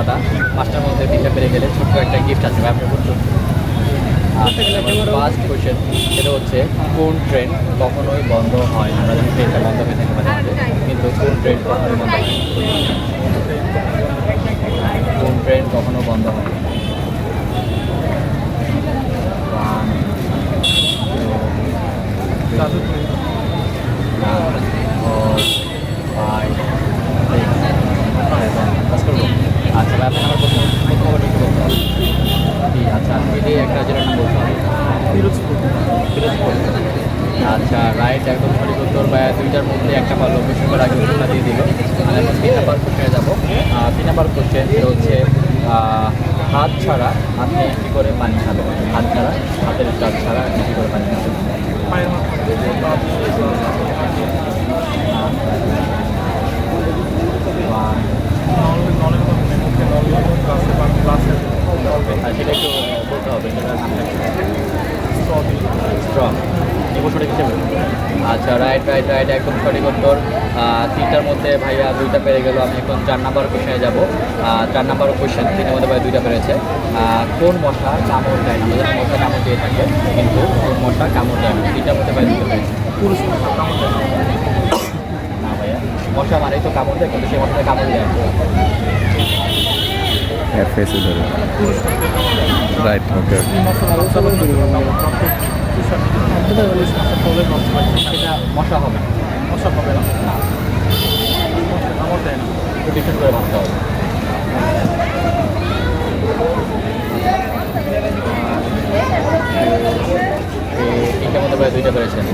আদা। 5টার মধ্যে 3টা পেরে গেলে ছোট্ট একটা গিফট আছে ভাই, আপনি বলুন। ফার্স্ট কোয়েশ্চেন সেটা হচ্ছে কোন ট্রেন কখনোই বন্ধ হয় না? আমরা জানি ট্রেনটা বন্ধ হয়ে থাকে মাঝে মাঝে, কিন্তু কোন ট্রেন কখনোই বন্ধ হয় না? কোন ট্রেন কখনো বন্ধ হয় না? 1, 2, 3, 4, 5, 6, 7। আচ্ছা ভাই, আপনার আমার প্রথম অর্ডার কি বলতে হবে? আচ্ছা, এটি একটা জেলার নাম বলতে হবে। পিরোজপুর। আচ্ছা, রাইট, একদম সঠিক উত্তর ভাইয়া। 2টার মধ্যে একটা পারলো, কোশ্চেন করার আগে উত্তরটা দিয়ে দিল। আর এখন 3 নাম্বার কোশ্চেনে যাবো। 3 নাম্বার কোশ্চেন হচ্ছে হাত ছাড়া আপনি কী করে পানি খাবেন? হাত ছাড়া, হাতের কাজ ছাড়া আপনি কী করে পানি খাবেন? সেটা একটু বলতে হবে, সেটার নামটা স্ট্রং। সঠিক হিসেবে আচ্ছা, রাইট, একদম সঠিক উত্তর। 3টার মধ্যে ভাইয়া 2টা পেরে গেল। আমি এখন 4 নাম্বার কোশ্চেনে যাবো। 4 নাম্বার কোশ্চেন, 3-এর মধ্যে ভাই 2টা পেরেছে। কোন মশা কামড় দেয় না? আমাদের মশা কামড় দিয়ে থাকে, কিন্তু কোন মশা কামড় দেয় না? 3টার মধ্যে ভাই 2টা পেরেছে। না ভাইয়া, মশা মানেই তো কামড় দেয়, কিন্তু সেই মশাটা কামড় দেয় না। রাইট, ওকে। সেটা মশা হবে না। কামড় দেয় না, একটু ডিফারেন্ট করে ভাবতে হবে। তিনটার মধ্যে প্রায় 2টা পেরেছেন।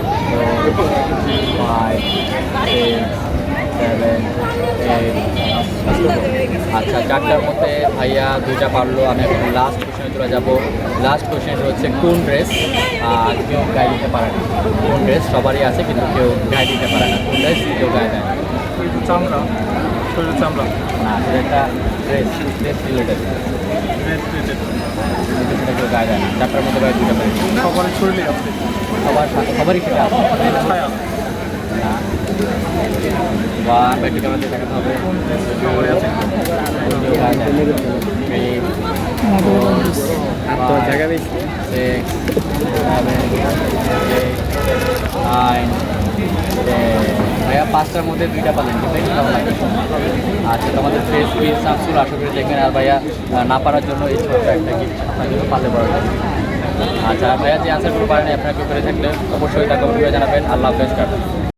5, 6, 7, 8। আচ্ছা, 4টার মধ্যে ভাইয়া 2টা পারলো। আমি এখন লাস্ট কোশ্চেনে চলে যাবো। লাস্ট কোশ্চেন হচ্ছে কোন ড্রেস কেউ গায়ে দিতে পারে না? কোন ড্রেস সবারই আছে, কিন্তু কেউ গায়ে দিতে পারে না? কোন ড্রেস কেউ গায়ে দেয় না? চামড়া, শরীরের চামড়া। না, সেটা একটা ড্রেস রিলেটেড, কিন্তু সেটা কেউ গায়ে দেয় না। 4টার মধ্যে প্রায় 2টা পেরেছে। সবারই শরীরে আছে। সবারই সেটা আছে ছায়া। না। বা প্র্যাকটিক্যাল মধ্যে দেখাতে হবে। সবারই আছে। কেউ গায়ে দেয় না। 3, 4, 5, 6, 7, 8, 9, 10। ভাইয়া 5টার মধ্যে 2টা পালেন, কিন্তু কেমন লাগে? আচ্ছা, তোমাদের ফেস প্লিজ শামসুল, আশা করে দেখবেন। আর ভাইয়া না পারার জন্য এই ছোট্ট একটা গিফট আপনার জন্য পারলে পড়া যায়। আচ্ছা ভাইয়া, যে আনসারগুলো পারেন আপনারা কেউ করে থাকলে অবশ্যই তা কমেন্ট করে জানাবেন। আল্লাহ হাফেজ।